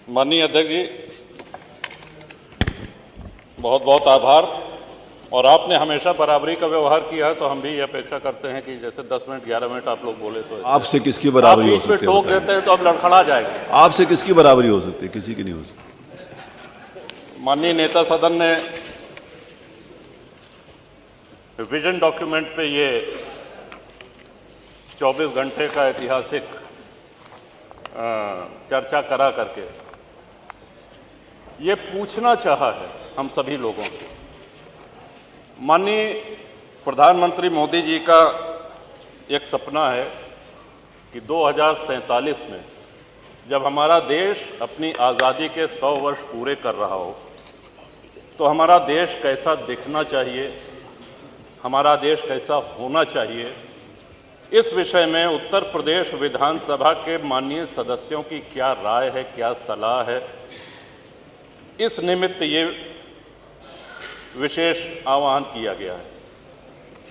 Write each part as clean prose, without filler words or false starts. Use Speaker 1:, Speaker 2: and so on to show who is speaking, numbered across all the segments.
Speaker 1: माननीय अध्यक्ष जी, बहुत बहुत आभार। और आपने हमेशा बराबरी का व्यवहार किया है, तो हम भी ये अपेक्षा करते हैं कि जैसे 10 मिनट 11 मिनट आप लोग बोले तो
Speaker 2: आपसे किसकी बराबरी हो सकती है?
Speaker 1: आप बीच में टोक देते हैं तो अब लड़खड़ा जाएंगे।
Speaker 2: आपसे किसकी बराबरी हो सकती है? किसी की नहीं हो सकती।
Speaker 1: माननीय नेता सदन ने विजन डॉक्यूमेंट पे ये 24 घंटे का ऐतिहासिक चर्चा करा करके ये पूछना चाहा है हम सभी लोगों से। माननीय प्रधानमंत्री मोदी जी का एक सपना है कि 2047 में जब हमारा देश अपनी आज़ादी के 100 वर्ष पूरे कर रहा हो तो हमारा देश कैसा दिखना चाहिए, हमारा देश कैसा होना चाहिए, इस विषय में उत्तर प्रदेश विधानसभा के माननीय सदस्यों की क्या राय है, क्या सलाह है। इस निमित्त ये विशेष आह्वान किया गया है।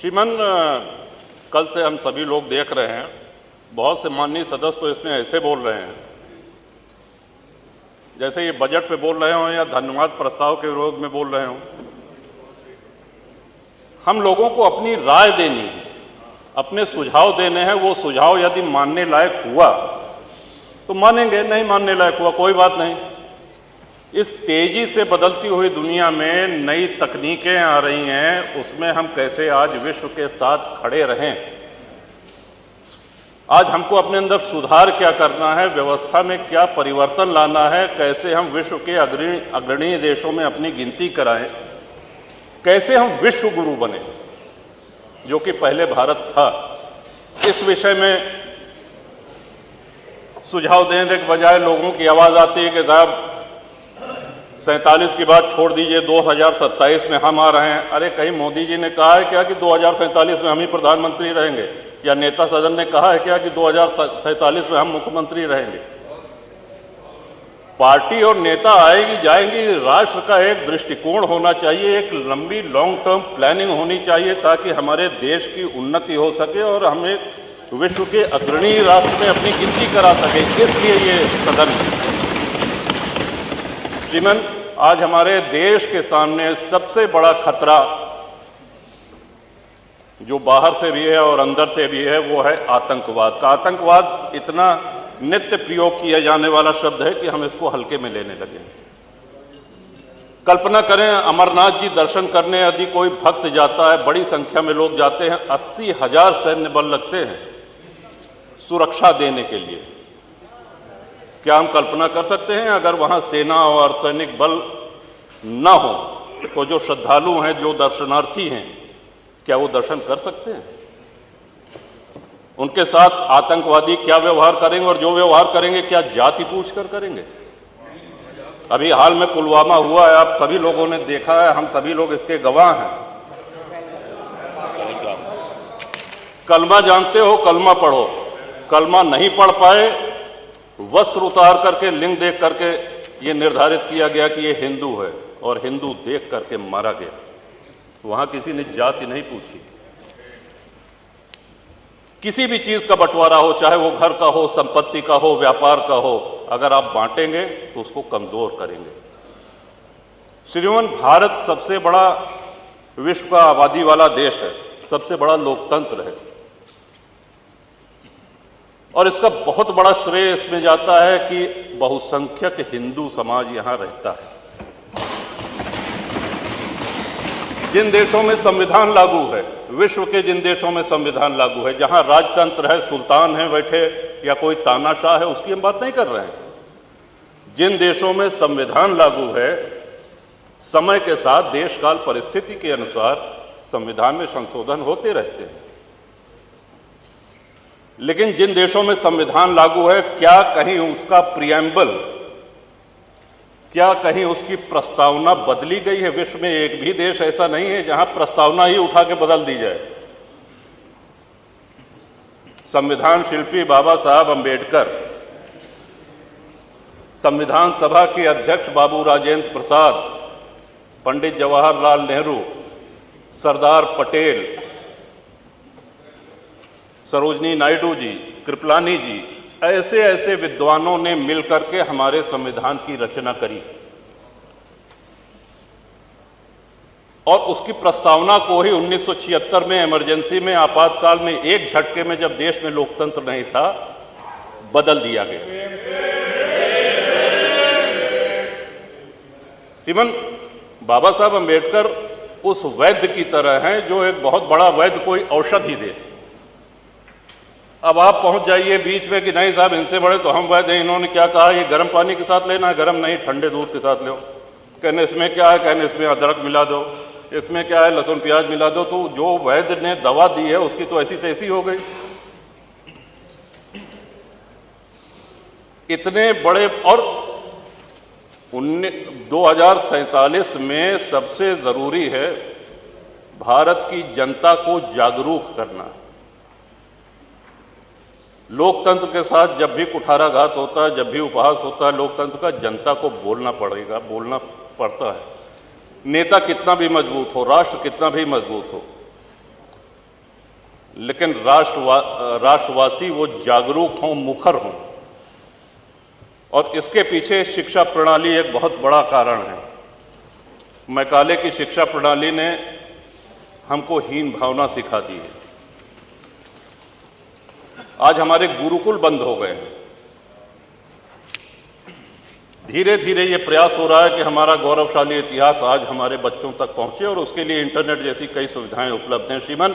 Speaker 1: श्रीमान, कल से हम सभी लोग देख रहे हैं, बहुत से माननीय सदस्य तो इसमें ऐसे बोल रहे हैं जैसे ये बजट पे बोल रहे हों या धन्यवाद प्रस्ताव के विरोध में बोल रहे हों। हम लोगों को अपनी राय देनी है, अपने सुझाव देने हैं। वो सुझाव यदि मानने लायक हुआ तो मानेंगे, नहीं मानने लायक हुआ कोई बात नहीं। इस तेजी से बदलती हुई दुनिया में नई तकनीकें आ रही हैं, उसमें हम कैसे आज विश्व के साथ खड़े रहें। आज हमको अपने अंदर सुधार क्या करना है, व्यवस्था में क्या परिवर्तन लाना है, कैसे हम विश्व के अग्रणी देशों में अपनी गिनती कराएं, कैसे हम विश्व गुरु बने जो कि पहले भारत था। इस विषय में सुझाव देने के बजाय लोगों की आवाज़ आती है कि साहब 47 की बात छोड़ दीजिए, 2027 में हम आ रहे हैं। अरे कहीं मोदी जी ने कहा है क्या कि 2047 में हम ही प्रधानमंत्री रहेंगे, या नेता सदन ने कहा है क्या कि 2047 में हम मुख्यमंत्री रहेंगे? पार्टी और नेता आएगी जाएंगी, राष्ट्र का एक दृष्टिकोण होना चाहिए, एक लंबी लॉन्ग टर्म प्लानिंग होनी चाहिए ताकि हमारे देश की उन्नति हो सके और हम एक विश्व के अग्रणी राष्ट्र में अपनी गिनती करा सके। इसलिए ये सदन श्रीमान, आज हमारे देश के सामने सबसे बड़ा खतरा जो बाहर से भी है और अंदर से भी है वो है आतंकवाद का। आतंकवाद इतना नित्य प्रयोग किया जाने वाला शब्द है कि हम इसको हल्के में लेने लगे। कल्पना करें, अमरनाथ जी दर्शन करने यदि कोई भक्त जाता है, बड़ी संख्या में लोग जाते हैं, 80,000 सैन्य बल लगते हैं सुरक्षा देने के लिए। क्या हम कल्पना कर सकते हैं अगर वहां सेना और सैनिक बल न हो तो जो श्रद्धालु हैं, जो दर्शनार्थी हैं, क्या वो दर्शन कर सकते हैं? उनके साथ आतंकवादी क्या व्यवहार करेंगे, और जो व्यवहार करेंगे क्या जाति पूछकर करेंगे? अभी हाल में पुलवामा हुआ है, आप सभी लोगों ने देखा है, हम सभी लोग इसके गवाह हैं। कलमा जानते हो, कलमा पढ़ो। कलमा नहीं पढ़ पाए, वस्त्र उतार करके, लिंग देख करके ये निर्धारित किया गया कि ये हिंदू है, और हिंदू देख करके मारा गया। वहां किसी ने जाति नहीं पूछी। किसी भी चीज का बंटवारा हो, चाहे वो घर का हो, संपत्ति का हो, व्यापार का हो, अगर आप बांटेंगे तो उसको कमजोर करेंगे। श्रीमान, भारत सबसे बड़ा विश्व का आबादी वाला देश है, सबसे बड़ा लोकतंत्र है, और इसका बहुत बड़ा श्रेय इसमें जाता है कि बहुसंख्यक हिंदू समाज यहां रहता है। जिन देशों में संविधान लागू है, विश्व के जिन देशों में संविधान लागू है, जहां राजतंत्र है, सुल्तान है बैठे या कोई तानाशाह है, उसकी हम बात नहीं कर रहे हैं। जिन देशों में संविधान लागू है, समय के साथ देश काल परिस्थिति के अनुसार संविधान में संशोधन होते रहते हैं। लेकिन जिन देशों में संविधान लागू है, क्या कहीं उसका प्रिएम्बल, क्या कहीं उसकी प्रस्तावना बदली गई है? विश्व में एक भी देश ऐसा नहीं है जहां प्रस्तावना ही उठा के बदल दी जाए। संविधान शिल्पी बाबा साहब अंबेडकर, संविधान सभा के अध्यक्ष बाबू राजेंद्र प्रसाद, पंडित जवाहरलाल नेहरू, सरदार पटेल, सरोजनी नायडू जी, कृपलानी जी, ऐसे ऐसे विद्वानों ने मिलकर के हमारे संविधान की रचना करी और उसकी प्रस्तावना को ही 1976 में इमरजेंसी में, आपातकाल में, एक झटके में, जब देश में लोकतंत्र नहीं था, बदल दिया गया। इवन बाबा साहब अंबेडकर उस वैद्य की तरह हैं जो एक बहुत बड़ा वैद्य कोई औषधि दे। अब आप पहुंच जाइए बीच में कि नहीं साहब इनसे बड़े तो हम वैद्य हैं, इन्होंने क्या कहा, ये गर्म पानी के साथ लेना है, गर्म नहीं ठंडे दूध के साथ लो। कहने इसमें क्या है, कहने इसमें अदरक मिला दो, इसमें क्या है, लहसुन प्याज मिला दो। तो जो वैद्य ने दवा दी है उसकी तो ऐसी तैसी हो गई। इतने बड़े, और 2047 में सबसे जरूरी है भारत की जनता को जागरूक करना। लोकतंत्र के साथ जब भी कुठाराघात होता है, जब भी उपहास होता है लोकतंत्र का, जनता को बोलना पड़ेगा, बोलना पड़ता है। नेता कितना भी मजबूत हो, राष्ट्र कितना भी मजबूत हो, लेकिन राष्ट्रवासी वो जागरूक हों, मुखर हों। और इसके पीछे शिक्षा प्रणाली एक बहुत बड़ा कारण है। मैकाले की शिक्षा प्रणाली ने हमको हीन भावना सिखा दी है। आज हमारे गुरुकुल बंद हो गए हैं। धीरे धीरे ये प्रयास हो रहा है कि हमारा गौरवशाली इतिहास आज हमारे बच्चों तक पहुंचे और उसके लिए इंटरनेट जैसी कई सुविधाएं उपलब्ध हैं। श्रीमान,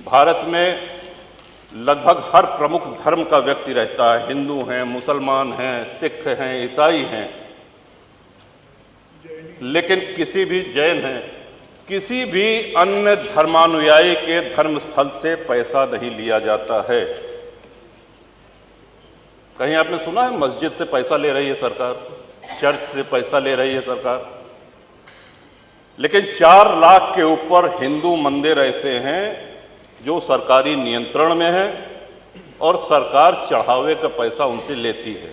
Speaker 1: भारत में लगभग हर प्रमुख धर्म का व्यक्ति रहता है। हिंदू हैं, मुसलमान हैं, सिख हैं, ईसाई हैं, लेकिन किसी भी जैन हैं, किसी भी अन्य धर्मानुयायी के धर्मस्थल से पैसा नहीं लिया जाता है। कहीं आपने सुना है मस्जिद से पैसा ले रही है सरकार, चर्च से पैसा ले रही है सरकार? लेकिन 4 लाख के ऊपर हिंदू मंदिर ऐसे हैं जो सरकारी नियंत्रण में है और सरकार चढ़ावे का पैसा उनसे लेती है।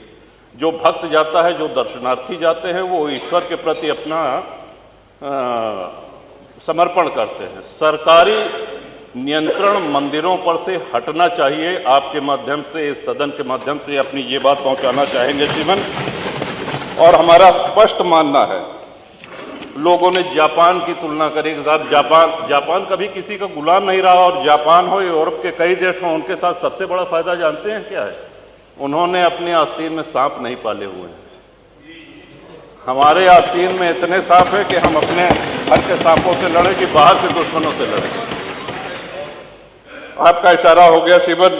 Speaker 1: जो भक्त जाता है, जो दर्शनार्थी जाते हैं, वो ईश्वर के प्रति अपना समर्पण करते हैं। सरकारी नियंत्रण मंदिरों पर से हटना चाहिए। आपके माध्यम से, इस सदन के माध्यम से अपनी ये बात पहुंचाना चाहेंगे श्रीमान। और हमारा स्पष्ट मानना है, लोगों ने जापान की तुलना करी कि साहब जापान कभी किसी का गुलाम नहीं रहा, और जापान हो, यूरोप के कई देश हों, उनके साथ सबसे बड़ा फायदा जानते हैं क्या है? उन्होंने अपने आस्तीन में सांप नहीं पाले हुए हैं। हमारे आस्तीन में इतने सांप हैं कि हम अपने घर के सांपों से लड़े कि बाहर के दुश्मनों से लड़े। आपका इशारा हो गया श्रीमन,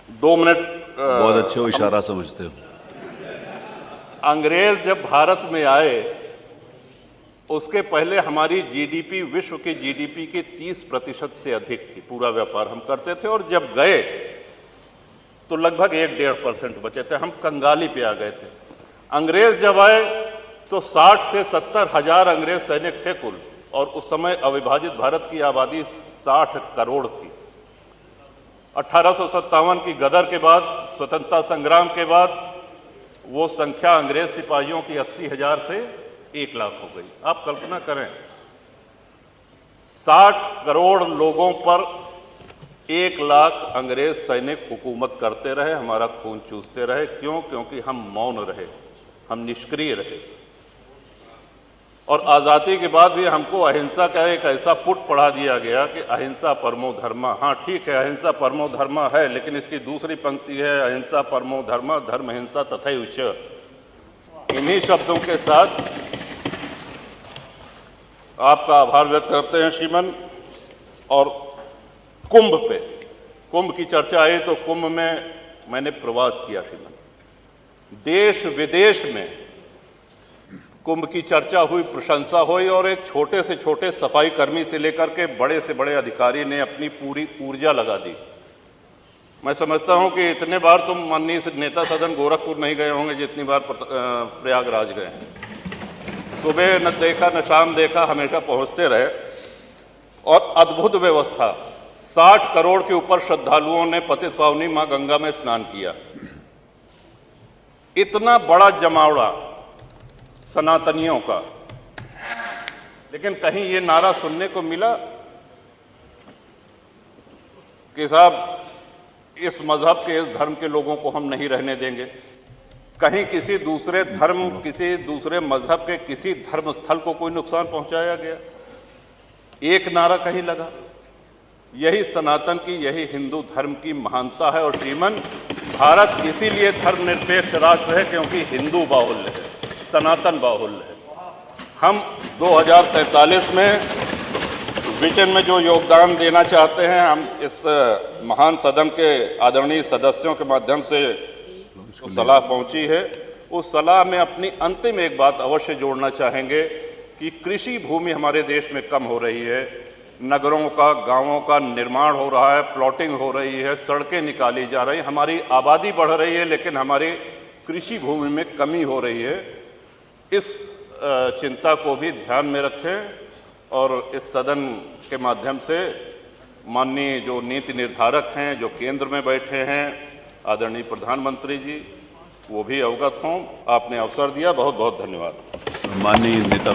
Speaker 1: 2 मिनट।
Speaker 2: बहुत अच्छे हो, इशारा समझते हो।
Speaker 1: अंग्रेज जब भारत में आए, उसके पहले हमारी जीडीपी विश्व की जीडीपी के 30% से अधिक थी। पूरा व्यापार हम करते थे, और जब गए तो लगभग 1-1.5% बचे थे। हम कंगाली पे आ गए थे। अंग्रेज जब आए तो 60 से 70 हजार अंग्रेज सैनिक थे कुल, और उस समय अविभाजित भारत की आबादी 60 करोड़ थी। 1857 की गदर के बाद, स्वतंत्रता संग्राम के बाद, वो संख्या अंग्रेज सिपाहियों की 80,000 से 1 लाख हो गई। आप कल्पना करें, 60 करोड़ लोगों पर 1 लाख अंग्रेज सैनिक हुकूमत करते रहे, हमारा खून चूसते रहे। क्यों? क्योंकि हम मौन रहे, हम निष्क्रिय रहे। और आज़ादी के बाद भी हमको अहिंसा का एक ऐसा पुट पढ़ा दिया गया कि अहिंसा परमो धर्मा। हाँ ठीक है, अहिंसा परमो धर्मा है, लेकिन इसकी दूसरी पंक्ति है अहिंसा परमो धर्मा धर्म हिंसा तथैव च। इन्हीं शब्दों के साथ आपका आभार व्यक्त करते हैं श्रीमन। और कुंभ की चर्चा आई तो कुंभ में मैंने प्रवास किया श्रीमन। देश विदेश में कुंभ की चर्चा हुई, प्रशंसा हुई, और एक छोटे से छोटे सफाई कर्मी से लेकर के बड़े से बड़े अधिकारी ने अपनी पूरी ऊर्जा लगा दी। मैं समझता हूं कि इतने बार तो माननीय नेता सदन गोरखपुर नहीं गए होंगे जितनी बार प्रयागराज गए हैं। सुबह न देखा न शाम देखा, हमेशा पहुंचते रहे। और अद्भुत व्यवस्था, 60 करोड़ के ऊपर श्रद्धालुओं ने पतित पावनी मां गंगा में स्नान किया। इतना बड़ा जमावड़ा सनातनियों का, लेकिन कहीं ये नारा सुनने को मिला कि साहब इस मजहब के, इस धर्म के लोगों को हम नहीं रहने देंगे। कहीं किसी दूसरे धर्म, किसी दूसरे मजहब के किसी धर्म स्थल को कोई नुकसान पहुंचाया गया? एक नारा कहीं लगा? यही सनातन की, यही हिंदू धर्म की महानता है। और श्रीमन, भारत इसीलिए धर्मनिरपेक्ष राष्ट्र है क्योंकि हिंदू बाहुल्य है, सनातन बाहुल्य है। हम 2047 में विजन में जो योगदान देना चाहते हैं, हम इस महान सदन के आदरणीय सदस्यों के माध्यम से जो सलाह पहुंची है, उस सलाह में अपनी अंतिम एक बात अवश्य जोड़ना चाहेंगे कि कृषि भूमि हमारे देश में कम हो रही है, नगरों का, गांवों का निर्माण हो रहा है, प्लॉटिंग हो रही है, सड़कें निकाली जा रही हैं, हमारी आबादी बढ़ रही है, लेकिन हमारी कृषि भूमि में कमी हो रही है। इस चिंता को भी ध्यान में रखें और इस सदन के माध्यम से माननीय जो नीति निर्धारक हैं, जो केंद्र में बैठे हैं, आदरणीय प्रधानमंत्री जी, वो भी अवगत हों। आपने अवसर दिया, बहुत बहुत धन्यवाद।
Speaker 2: माननीय नेता